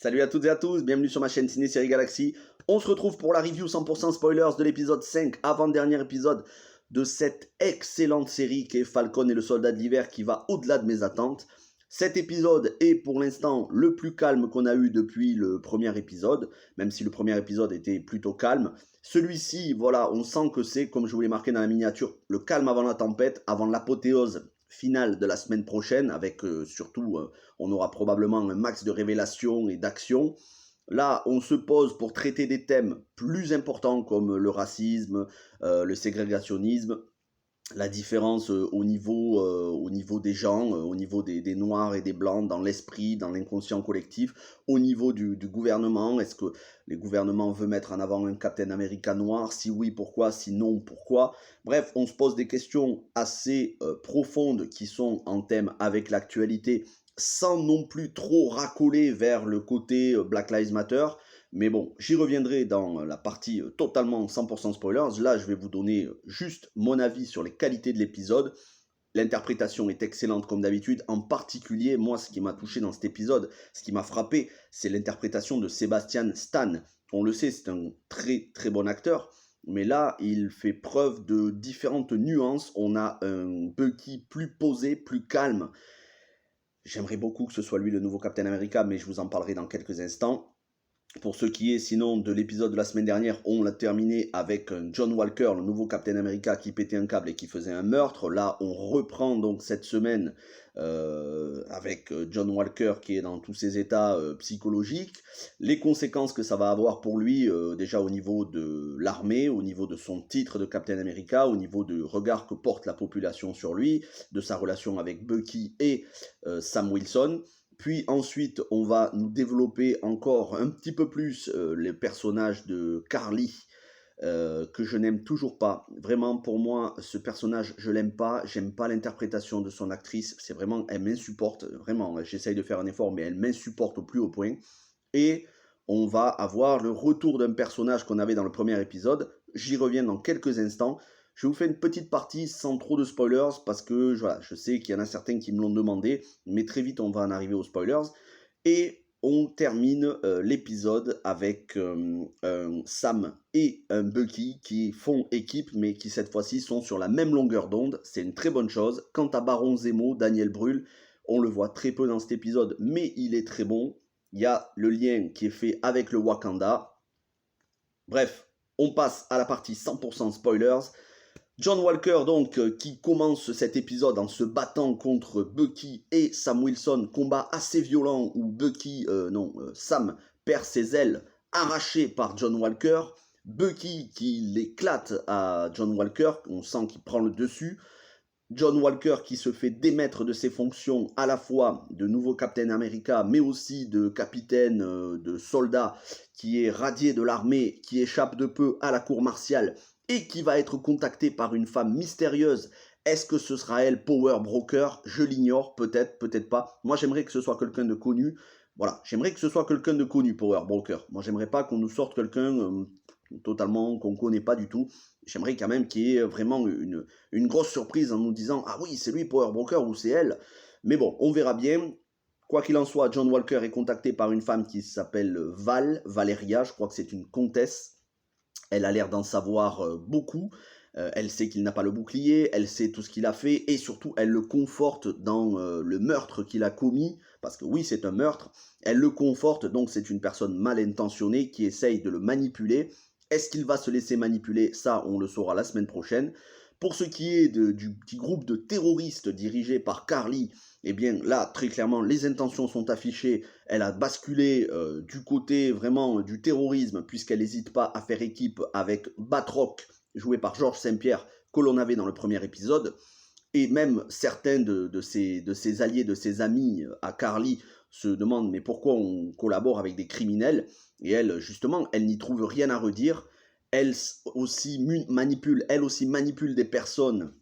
Salut à toutes et à tous, bienvenue sur ma chaîne Ciné Série Galaxy. On se retrouve pour la review 100% spoilers de l'épisode 5, avant-dernier épisode de cette excellente série qui est Falcon et le Soldat de l'Hiver qui va au-delà de mes attentes. Cet épisode est pour l'instant le plus calme qu'on a eu depuis le premier épisode, même si le premier épisode était plutôt calme. Celui-ci, voilà, on sent que c'est, comme je vous l'ai marqué dans la miniature, le calme avant la tempête, avant l'apothéose finale de la semaine prochaine, avec surtout, on aura probablement un max de révélations et d'actions. Là, on se pose pour traiter des thèmes plus importants comme le racisme, le ségrégationnisme, la différence au niveau des gens, au niveau des noirs et des blancs, dans l'esprit, dans l'inconscient collectif, au niveau du gouvernement. Est-ce que les gouvernements veulent mettre en avant un Captain America noir? Si oui, pourquoi? Si non, pourquoi? Bref, on se pose des questions assez profondes qui sont en thème avec l'actualité, sans non plus trop racoler vers le côté Black Lives Matter. Mais bon, j'y reviendrai dans la partie totalement 100% spoilers. Là, je vais vous donner juste mon avis sur les qualités de l'épisode. L'interprétation est excellente comme d'habitude. En particulier, moi, ce qui m'a touché dans cet épisode, ce qui m'a frappé, c'est l'interprétation de Sebastian Stan. On le sait, c'est un très très bon acteur. Mais là, il fait preuve de différentes nuances. On a un Bucky plus posé, plus calme. J'aimerais beaucoup que ce soit lui le nouveau Captain America, mais je vous en parlerai dans quelques instants. Pour ce qui est sinon de l'épisode de la semaine dernière, on l'a terminé avec John Walker, le nouveau Captain America qui pétait un câble et qui faisait un meurtre. Là, on reprend donc cette semaine avec John Walker qui est dans tous ses états psychologiques. Les conséquences que ça va avoir pour lui, déjà au niveau de l'armée, au niveau de son titre de Captain America, au niveau du regard que porte la population sur lui, de sa relation avec Bucky et Sam Wilson. Puis ensuite, on va nous développer encore un petit peu plus les personnages de Carly, que je n'aime toujours pas. Vraiment, pour moi, ce personnage, je l'aime pas. J'aime pas l'interprétation de son actrice. C'est vraiment, elle m'insupporte. Vraiment, j'essaye de faire un effort, mais elle m'insupporte au plus haut point. Et on va avoir le retour d'un personnage qu'on avait dans le premier épisode. J'y reviens dans quelques instants. Je vous fais une petite partie sans trop de spoilers parce que voilà, je sais qu'il y en a certains qui me l'ont demandé, mais très vite on va en arriver aux spoilers. Et on termine l'épisode avec un Sam et un Bucky qui font équipe, mais qui cette fois-ci sont sur la même longueur d'onde. C'est une très bonne chose. Quant à Baron Zemo, Daniel Brühl, on le voit très peu dans cet épisode, mais il est très bon. Il y a le lien qui est fait avec le Wakanda. Bref, on passe à la partie 100% spoilers. John Walker, donc, qui commence cet épisode en se battant contre Bucky et Sam Wilson, combat assez violent où Sam perd ses ailes arrachées par John Walker. Bucky qui l'éclate à John Walker, on sent qu'il prend le dessus. John Walker qui se fait démettre de ses fonctions à la fois de nouveau Captain America, mais aussi de capitaine de soldat qui est radié de l'armée, qui échappe de peu à la cour martiale et qui va être contacté par une femme mystérieuse. Est-ce que ce sera elle, Power Broker? Je l'ignore, peut-être, peut-être pas. Moi, j'aimerais que ce soit quelqu'un de connu. Voilà, j'aimerais que ce soit quelqu'un de connu, Power Broker. Moi, j'aimerais pas qu'on nous sorte quelqu'un totalement qu'on connaît pas du tout. J'aimerais quand même qu'il y ait vraiment une grosse surprise en nous disant « Ah oui, c'est lui, Power Broker, ou c'est elle ». Mais bon, on verra bien. Quoi qu'il en soit, John Walker est contacté par une femme qui s'appelle Valeria, je crois que c'est une comtesse. Elle a l'air d'en savoir beaucoup. Elle sait qu'il n'a pas le bouclier, elle sait tout ce qu'il a fait, et surtout, elle le conforte dans le meurtre qu'il a commis, parce que oui, c'est un meurtre. Elle le conforte, donc c'est une personne mal intentionnée qui essaye de le manipuler. Est-ce qu'il va se laisser manipuler? Ça, on le saura la semaine prochaine. Pour ce qui est du petit groupe de terroristes dirigé par Carly, eh bien là, très clairement, les intentions sont affichées. Elle a basculé du côté vraiment du terrorisme, puisqu'elle n'hésite pas à faire équipe avec Batroc, joué par Georges Saint-Pierre, que l'on avait dans le premier épisode. Et même certains de ses alliés, de ses amis à Carly se demandent mais pourquoi on collabore avec des criminels? Et elle, justement, elle n'y trouve rien à redire. Elle aussi manipule des personnes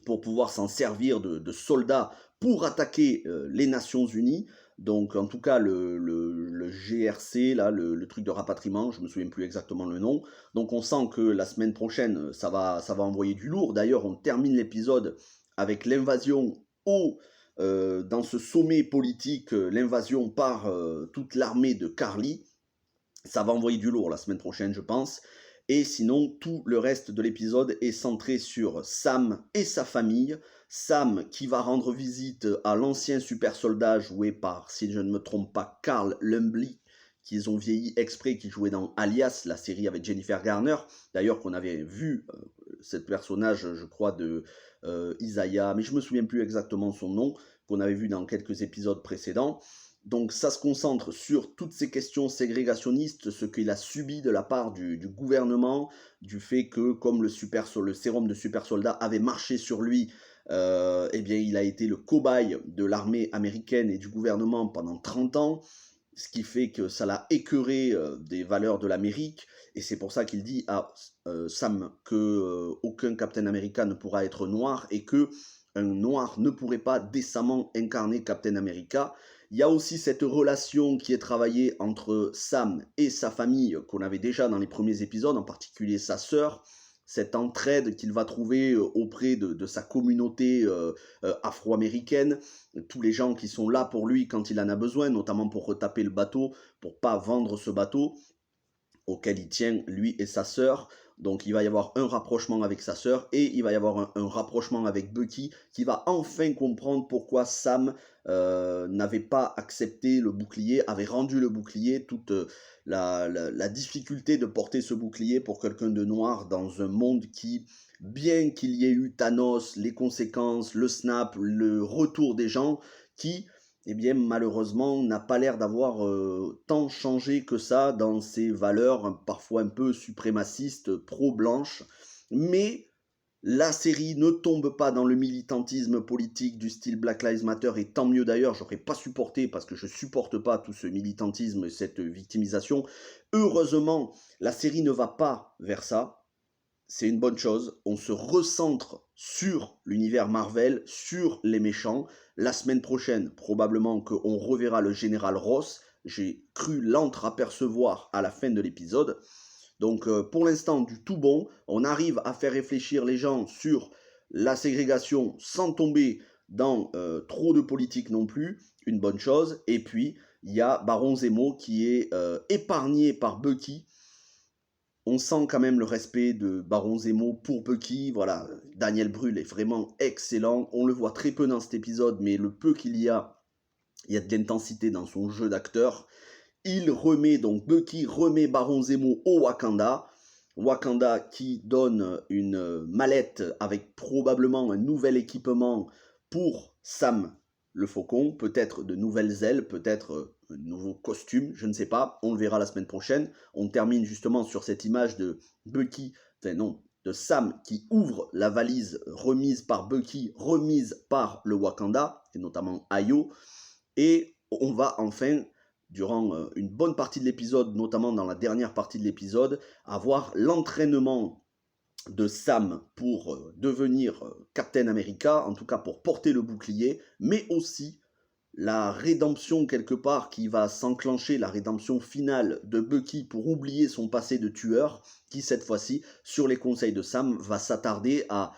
pour pouvoir s'en servir de soldats pour attaquer les Nations Unies. Donc en tout cas le GRC, là, le truc de rapatriement, je me souviens plus exactement le nom. Donc on sent que la semaine prochaine, ça va envoyer du lourd. D'ailleurs, on termine l'épisode avec l'invasion au dans ce sommet politique, l'invasion par toute l'armée de Carly. Ça va envoyer du lourd la semaine prochaine, je pense. Et sinon, tout le reste de l'épisode est centré sur Sam et sa famille. Sam qui va rendre visite à l'ancien super soldat joué par, si je ne me trompe pas, Carl Lumbly, qu'ils ont vieilli exprès, qui jouait dans Alias, la série avec Jennifer Garner. D'ailleurs, qu'on avait vu ce personnage, je crois, de Isaiah, mais je me souviens plus exactement son nom, qu'on avait vu dans quelques épisodes précédents. Donc ça se concentre sur toutes ces questions ségrégationnistes, ce qu'il a subi de la part du gouvernement, du fait que comme le sérum de super soldat avait marché sur lui, eh bien il a été le cobaye de l'armée américaine et du gouvernement pendant 30 ans, ce qui fait que ça l'a écœuré des valeurs de l'Amérique, et c'est pour ça qu'il dit à Sam que aucun Captain America ne pourra être noir, et que un noir ne pourrait pas décemment incarner Captain America. Il y a aussi cette relation qui est travaillée entre Sam et sa famille, qu'on avait déjà dans les premiers épisodes, en particulier sa sœur, cette entraide qu'il va trouver auprès de sa communauté afro-américaine, tous les gens qui sont là pour lui quand il en a besoin, notamment pour retaper le bateau, pour pas vendre ce bateau auquel il tient, lui et sa sœur. Donc il va y avoir un rapprochement avec sa sœur, et il va y avoir un rapprochement avec Bucky, qui va enfin comprendre pourquoi Sam n'avait pas accepté le bouclier, avait rendu le bouclier, toute la difficulté de porter ce bouclier pour quelqu'un de noir dans un monde qui, bien qu'il y ait eu Thanos, les conséquences, le snap, le retour des gens, qui, eh bien, malheureusement, n'a pas l'air d'avoir tant changé que ça dans ses valeurs, parfois un peu suprémacistes, pro-blanches. Mais la série ne tombe pas dans le militantisme politique du style Black Lives Matter, et tant mieux d'ailleurs, j'aurais pas supporté, parce que je supporte pas tout ce militantisme et cette victimisation. Heureusement, la série ne va pas vers ça. C'est une bonne chose, on se recentre sur l'univers Marvel, sur les méchants. La semaine prochaine, probablement qu'on reverra le général Ross. J'ai cru l'entreapercevoir à la fin de l'épisode. Donc pour l'instant, du tout bon. On arrive à faire réfléchir les gens sur la ségrégation sans tomber dans trop de politique non plus. Une bonne chose. Et puis, il y a Baron Zemo qui est épargné par Bucky. On sent quand même le respect de Baron Zemo pour Bucky. Voilà, Daniel Brühl est vraiment excellent. On le voit très peu dans cet épisode, mais le peu qu'il y a de l'intensité dans son jeu d'acteur. Donc Bucky remet Baron Zemo au Wakanda. Wakanda qui donne une mallette avec probablement un nouvel équipement pour Sam le Faucon, peut-être de nouvelles ailes, peut-être un nouveau costume, je ne sais pas, on le verra la semaine prochaine. On termine justement sur cette image de Bucky, de Sam qui ouvre la valise remise par Bucky, remise par le Wakanda, et notamment Ayo, et on va enfin, durant une bonne partie de l'épisode, notamment dans la dernière partie de l'épisode, avoir l'entraînement de Sam pour devenir Captain America, en tout cas pour porter le bouclier, mais aussi la rédemption quelque part qui va s'enclencher, la rédemption finale de Bucky pour oublier son passé de tueur, qui cette fois-ci, sur les conseils de Sam, va s'attarder à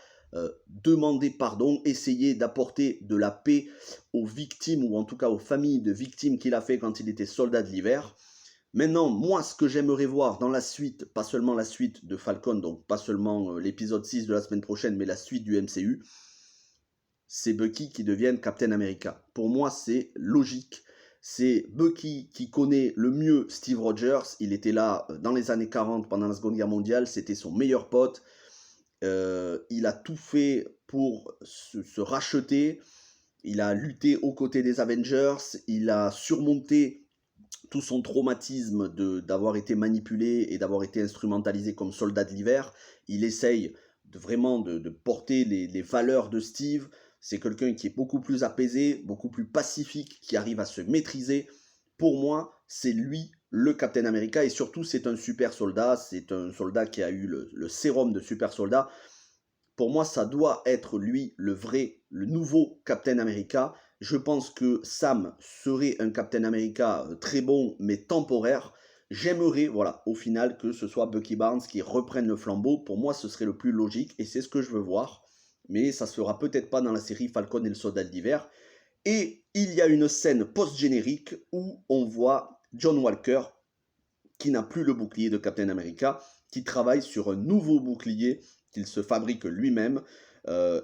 demander pardon, essayer d'apporter de la paix aux victimes, ou en tout cas aux familles de victimes qu'il a fait quand il était soldat de l'hiver. Maintenant, moi, ce que j'aimerais voir dans la suite, pas seulement la suite de Falcon, donc pas seulement l'épisode 6 de la semaine prochaine, mais la suite du MCU, c'est Bucky qui devienne Captain America. Pour moi, c'est logique. C'est Bucky qui connaît le mieux Steve Rogers. Il était là dans les années 40, pendant la Seconde Guerre mondiale. C'était son meilleur pote. Il a tout fait pour se racheter. Il a lutté aux côtés des Avengers. Il a surmonté tout son traumatisme d'avoir été manipulé et d'avoir été instrumentalisé comme soldat de l'hiver. Il essaye vraiment de porter les valeurs de Steve. C'est quelqu'un qui est beaucoup plus apaisé, beaucoup plus pacifique, qui arrive à se maîtriser. Pour moi, c'est lui le Captain America, et surtout c'est un super soldat. C'est un soldat qui a eu le sérum de super soldat. Pour moi, ça doit être lui le nouveau Captain America. Je pense que Sam serait un Captain America très bon, mais temporaire. J'aimerais, voilà, au final, que ce soit Bucky Barnes qui reprenne le flambeau. Pour moi, ce serait le plus logique, et c'est ce que je veux voir. Mais ça se fera peut-être pas dans la série Falcon et le Soldat d'hiver. Et il y a une scène post-générique où on voit John Walker, qui n'a plus le bouclier de Captain America, qui travaille sur un nouveau bouclier qu'il se fabrique lui-même.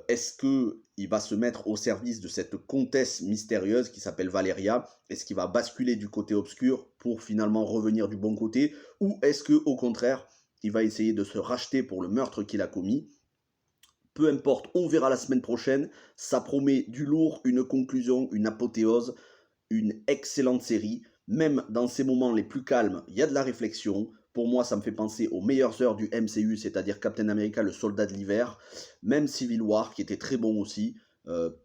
Est-ce qu'il va se mettre au service de cette comtesse mystérieuse qui s'appelle Valeria? Est-ce qu'il va basculer du côté obscur pour finalement revenir du bon côté? Ou est-ce qu'au contraire, il va essayer de se racheter pour le meurtre qu'il a commis? Peu importe, on verra la semaine prochaine. Ça promet du lourd, une conclusion, une apothéose, une excellente série. Même dans ces moments les plus calmes, il y a de la réflexion. Pour moi, ça me fait penser aux meilleures heures du MCU, c'est-à-dire Captain America, le soldat de l'hiver. Même Civil War, qui était très bon aussi.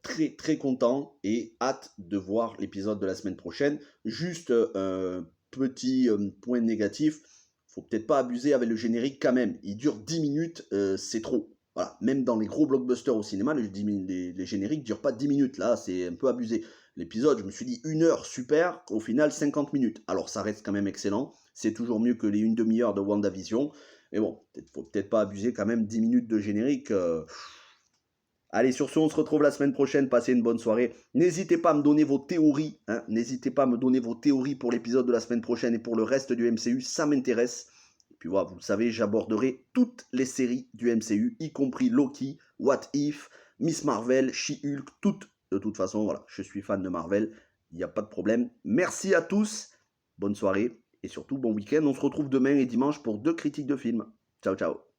Très très content et hâte de voir l'épisode de la semaine prochaine. Juste un petit point négatif. Faut peut-être pas abuser avec le générique quand même. Il dure 10 minutes, c'est trop. Voilà. Même dans les gros blockbusters au cinéma, les génériques ne durent pas 10 minutes. Là, c'est un peu abusé. L'épisode, je me suis dit 1 heure, super. Au final, 50 minutes. Alors, ça reste quand même excellent. C'est toujours mieux que les 1/2 heure de WandaVision. Mais bon, faut peut-être pas abuser quand même 10 minutes de générique. Allez, sur ce, on se retrouve la semaine prochaine. Passez une bonne soirée. N'hésitez pas à me donner vos théories. N'hésitez pas à me donner vos théories pour l'épisode de la semaine prochaine et pour le reste du MCU. Ça m'intéresse. Et puis voilà, vous le savez, j'aborderai toutes les séries du MCU, y compris Loki, What If, Miss Marvel, She-Hulk, toutes. De toute façon, voilà, je suis fan de Marvel. Il n'y a pas de problème. Merci à tous. Bonne soirée et surtout bon week-end. On se retrouve demain et dimanche pour 2 critiques de films. Ciao, ciao.